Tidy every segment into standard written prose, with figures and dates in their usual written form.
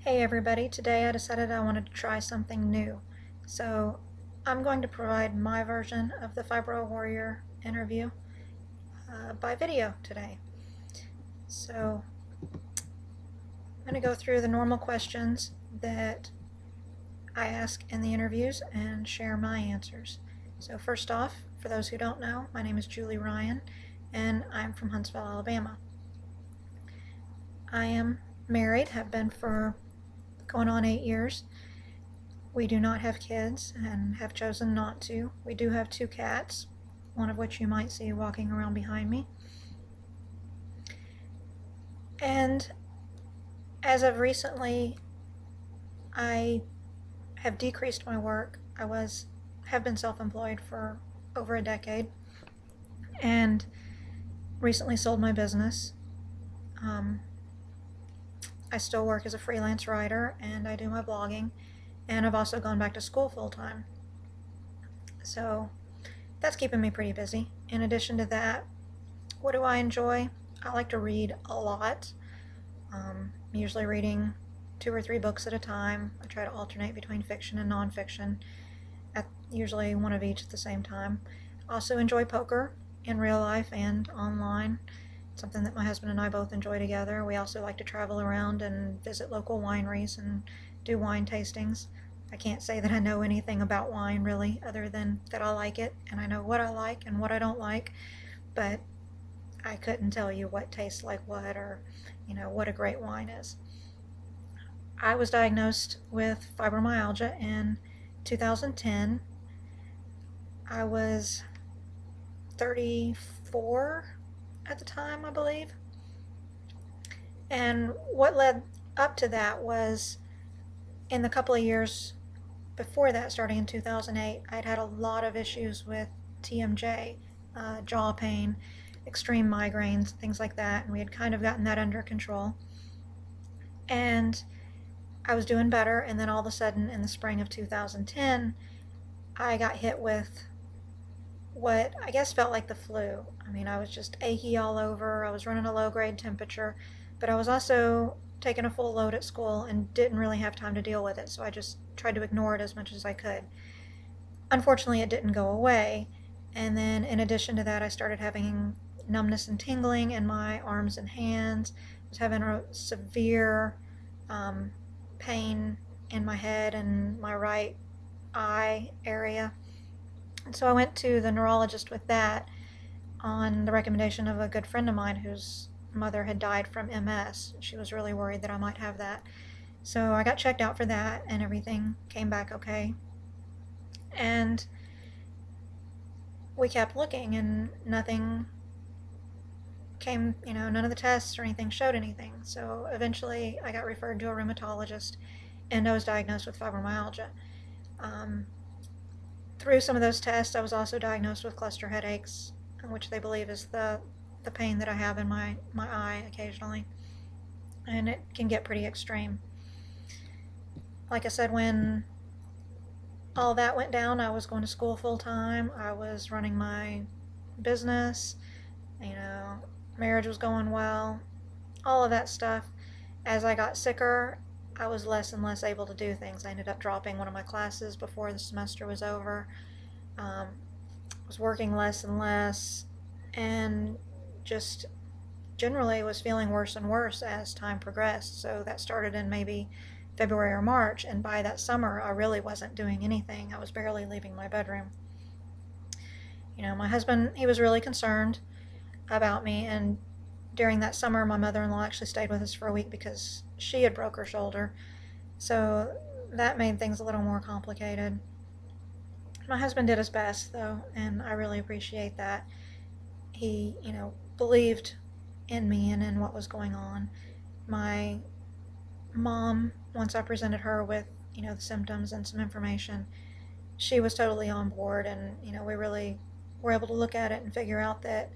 Hey everybody, today I decided I wanted to try something new. So I'm going to provide my version of the Fibro Warrior interview by video today. So I'm going to go through the normal questions that I ask in the interviews and share my answers. So first off, for those who don't know, my name is Julie Ryan and I'm from Huntsville, Alabama. I am married, have been for going on 8 years. We do not have kids and have chosen not to. We do have 2 cats, one of which you might see walking around behind me. And as of recently, I have decreased my work. Have been self-employed for over a decade and recently sold my business. I still work as a freelance writer and I do my blogging, and I've also gone back to school full-time. So that's keeping me pretty busy. In addition to that, what do I enjoy? I like to read a lot. Usually reading 2 or 3 books at a time. I try to alternate between fiction and nonfiction, usually one of each at the same time. Also enjoy poker in real life and online. It's something that my husband and I both enjoy together. We also like to travel around and visit local wineries and do wine tastings. I can't say that I know anything about wine really, other than that I like it and I know what I like and what I don't like, but I couldn't tell you what tastes like what, or what a great wine is. I was diagnosed with fibromyalgia in 2010. I was 34 at the time, I believe. And what led up to that was, in the couple of years before that, starting in 2008, I'd had a lot of issues with TMJ, jaw pain, extreme migraines, things like that, and we had kind of gotten that under control. And I was doing better, and then all of a sudden in the spring of 2010, I got hit with what I guess felt like the flu. I mean, I was just achy all over. I was running a low-grade temperature, but I was also taking a full load at school and didn't really have time to deal with it, so I just tried to ignore it as much as I could. Unfortunately, it didn't go away, and then in addition to that, I started having numbness and tingling in my arms and hands. I was having a severe pain in my head and my right eye area. And so I went to the neurologist with that on the recommendation of a good friend of mine whose mother had died from MS. She was really worried that I might have that. So I got checked out for that and everything came back okay. And we kept looking and nothing came, none of the tests or anything showed anything. So eventually I got referred to a rheumatologist and I was diagnosed with fibromyalgia. Through some of those tests, I was also diagnosed with cluster headaches, which they believe is the pain that I have in my eye occasionally. And it can get pretty extreme. Like I said, when all that went down, I was going to school full time. I was running my business, marriage was going well, all of that stuff. As I got sicker, I was less and less able to do things. I ended up dropping one of my classes before the semester was over. Was working less and less, and just generally was feeling worse and worse as time progressed. So that started in maybe February or March, and by that summer I really wasn't doing anything. I was barely leaving my bedroom. My husband, he was really concerned about me, and during that summer my mother-in-law actually stayed with us for a week because she had broke her shoulder. So that made things a little more complicated. My husband did his best though, and I really appreciate that. He, believed in me and in what was going on. My mom, once I presented her with, the symptoms and some information, she was totally on board, and, we really were able to look at it and figure out that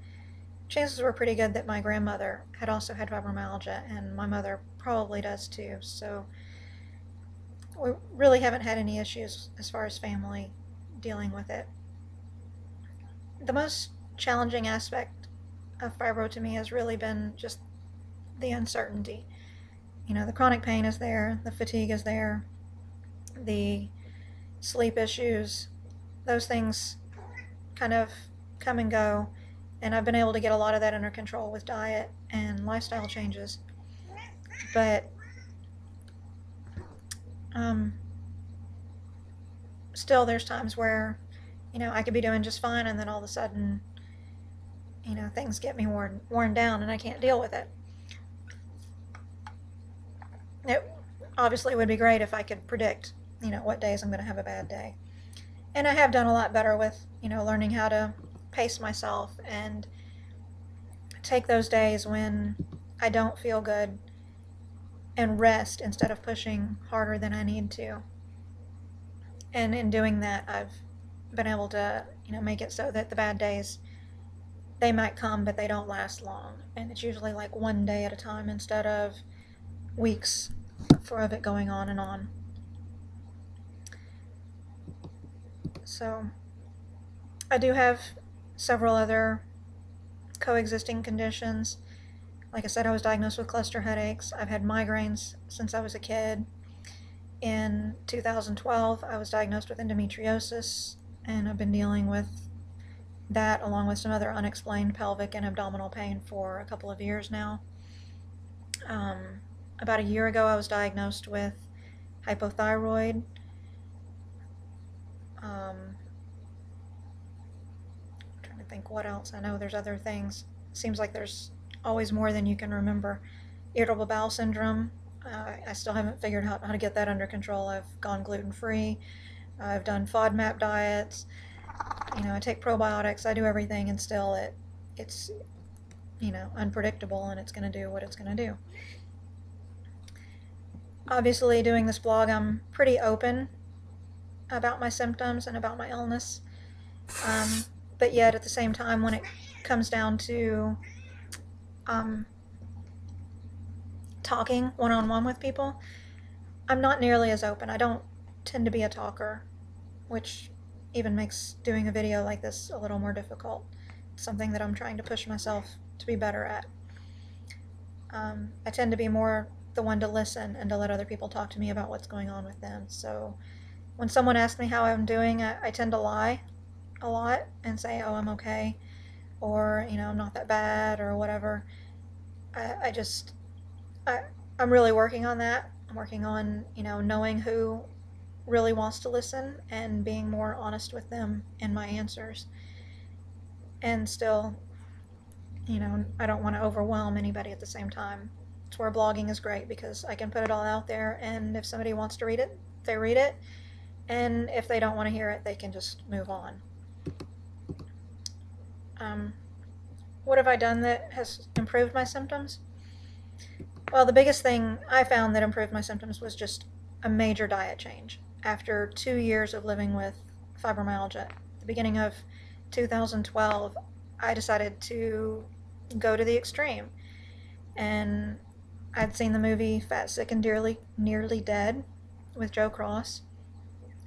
chances were pretty good that my grandmother had also had fibromyalgia, and my mother probably does too. So we really haven't had any issues as far as family dealing with it. The most challenging aspect of fibro to me has really been just the uncertainty. the chronic pain is there, the fatigue is there, the sleep issues, those things kind of come and go. And I've been able to get a lot of that under control with diet and lifestyle changes. But still, there's times where, I could be doing just fine, and then all of a sudden, things get me worn down, and I can't deal with it. It obviously would be great if I could predict, what days I'm going to have a bad day. And I have done a lot better with, learning how to pace myself and take those days when I don't feel good and rest instead of pushing harder than I need to. And in doing that, I've been able to, make it so that the bad days, they might come, but they don't last long. And it's usually like one day at a time instead of weeks of it going on and on. So I do have several other coexisting conditions. Like I said, I was diagnosed with cluster headaches. I've had migraines since I was a kid. In 2012, I was diagnosed with endometriosis, and I've been dealing with that along with some other unexplained pelvic and abdominal pain for a couple of years now. About a year ago, I was diagnosed with hypothyroid. I'm trying to think what else. I know there's other things. Seems like there's always more than you can remember. Irritable bowel syndrome. I still haven't figured out how to get that under control. I've gone gluten-free. I've done FODMAP diets. I take probiotics. I do everything, and still it's unpredictable, and it's going to do what it's going to do. Obviously, doing this blog, I'm pretty open about my symptoms and about my illness. But yet, at the same time, when it comes down to talking one-on-one with people, I'm not nearly as open. I don't tend to be a talker, which even makes doing a video like this a little more difficult. It's something that I'm trying to push myself to be better at. I tend to be more the one to listen and to let other people talk to me about what's going on with them. So when someone asks me how I'm doing, I tend to lie a lot and say, oh, I'm okay, or, I'm not that bad, or whatever. I'm really working on that. I'm working on, knowing who really wants to listen and being more honest with them in my answers. And still, I don't want to overwhelm anybody at the same time. It's where blogging is great, because I can put it all out there, and if somebody wants to read it, they read it. And if they don't want to hear it, they can just move on. What have I done that has improved my symptoms? Well, the biggest thing I found that improved my symptoms was just a major diet change. After 2 years of living with fibromyalgia, at the beginning of 2012, I decided to go to the extreme. And I'd seen the movie Fat, Sick, and Nearly Dead with Joe Cross,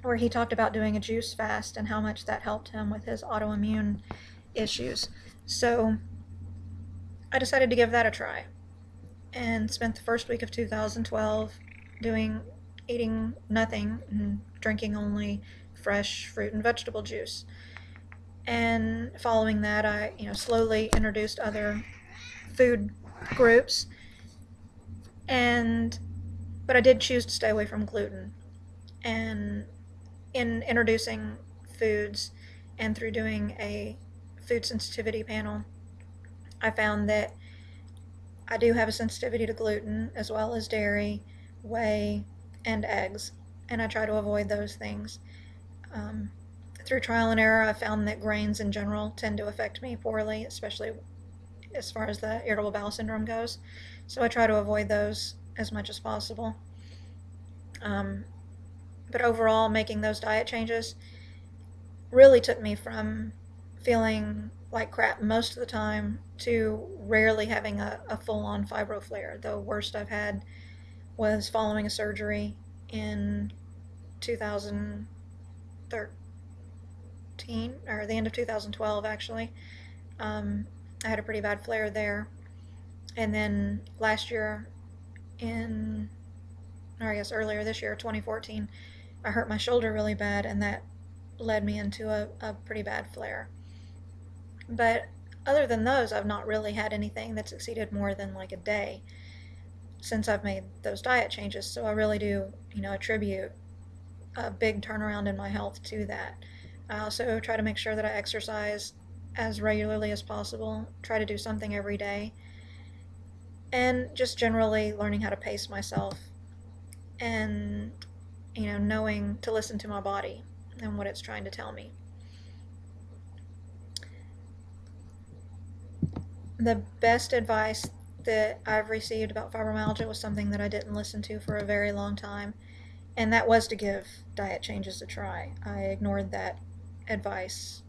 where he talked about doing a juice fast and how much that helped him with his autoimmune issues. So I decided to give that a try, and spent the first week of 2012 eating nothing and drinking only fresh fruit and vegetable juice. And following that, I slowly introduced other food groups, but I did choose to stay away from gluten. And in introducing foods and through doing a food sensitivity panel, I found that I do have a sensitivity to gluten, as well as dairy, whey, and eggs, and I try to avoid those things. Through trial and error, I found that grains in general tend to affect me poorly, especially as far as the irritable bowel syndrome goes. So I try to avoid those as much as possible. But overall, making those diet changes really took me from feeling like crap most of the time to rarely having a full-on fibro flare. The worst I've had was following a surgery in 2013, or the end of 2012 actually. I had a pretty bad flare there, and then last year or I guess earlier this year, 2014, I hurt my shoulder really bad, and that led me into a pretty bad flare. But other than those, I've not really had anything that's exceeded more than like a day since I've made those diet changes. So I really do, attribute a big turnaround in my health to that. I also try to make sure that I exercise as regularly as possible, try to do something every day, and just generally learning how to pace myself and, knowing to listen to my body and what it's trying to tell me. The best advice that I've received about fibromyalgia was something that I didn't listen to for a very long time, and that was to give diet changes a try. I ignored that advice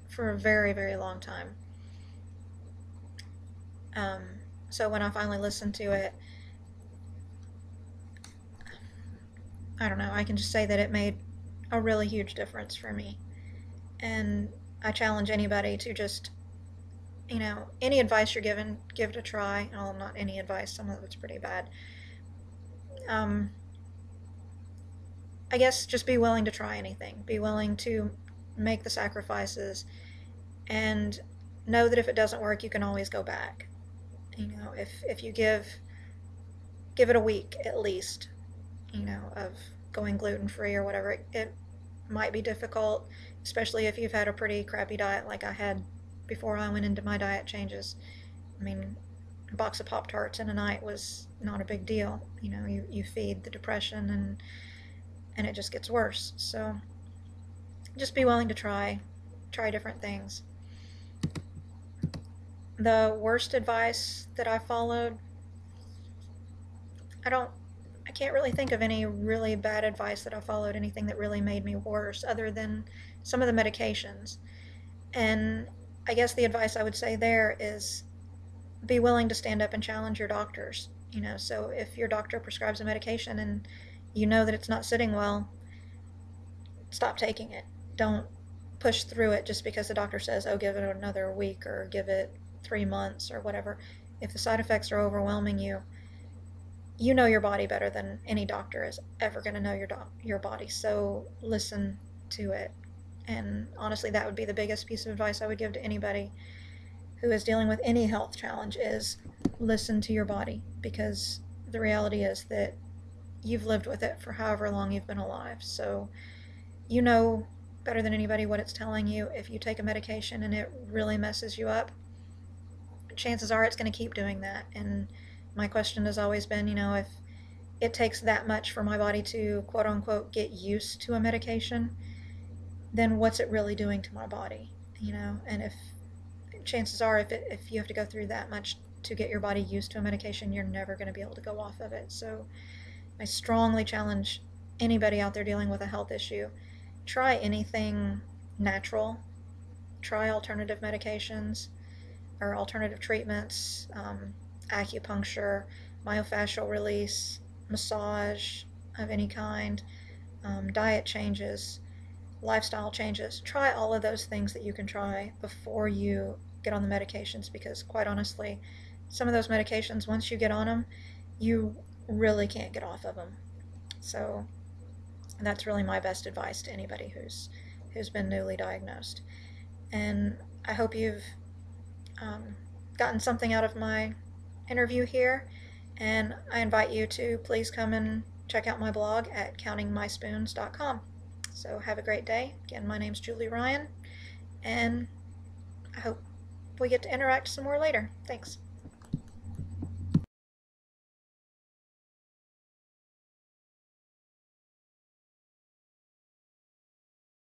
for a very, very long time. Um, so when I finally listened to it, I don't know, I can just say that it made a really huge difference for me. And I challenge anybody to just, any advice you're given, give it a try. Well, not any advice, some of it's pretty bad. Um, I guess just be willing to try anything. Be willing to make the sacrifices and know that if it doesn't work, you can always go back. If you give it a week at least, of going gluten-free or whatever, it might be difficult, especially if you've had a pretty crappy diet like I had before I went into my diet changes. I mean, a box of Pop-Tarts in a night was not a big deal. You feed the depression, and it just gets worse. So just be willing to try different things. The worst advice that I followed, I don't I can't really think of any really bad advice that I followed, anything that really made me worse other than some of the medications. And I guess the advice I would say there is be willing to stand up and challenge your doctors. So if your doctor prescribes a medication and you know that it's not sitting well, stop taking it. Don't push through it just because the doctor says, oh, give it another week or give it 3 months or whatever. If the side effects are overwhelming you, you know your body better than any doctor is ever going to know your body. So listen to it. And honestly, that would be the biggest piece of advice I would give to anybody who is dealing with any health challenge is listen to your body, because the reality is that you've lived with it for however long you've been alive. So you know better than anybody what it's telling you. If you take a medication and it really messes you up, chances are it's going to keep doing that. And my question has always been, if it takes that much for my body to quote unquote get used to a medication, then what's it really doing to my body? And if chances are if you have to go through that much to get your body used to a medication, you're never going to be able to go off of it. So I strongly challenge anybody out there dealing with a health issue, try anything natural, try alternative medications or alternative treatments, acupuncture, myofascial release, massage of any kind, diet changes, lifestyle changes. Try all of those things that you can try before you get on the medications, because quite honestly, some of those medications, once you get on them, you really can't get off of them. So that's really my best advice to anybody who's been newly diagnosed. And I hope you've gotten something out of my interview here, and I invite you to please come and check out my blog at countingmyspoons.com. So have a great day. Again, my name's Julie Ryan, and I hope we get to interact some more later. Thanks.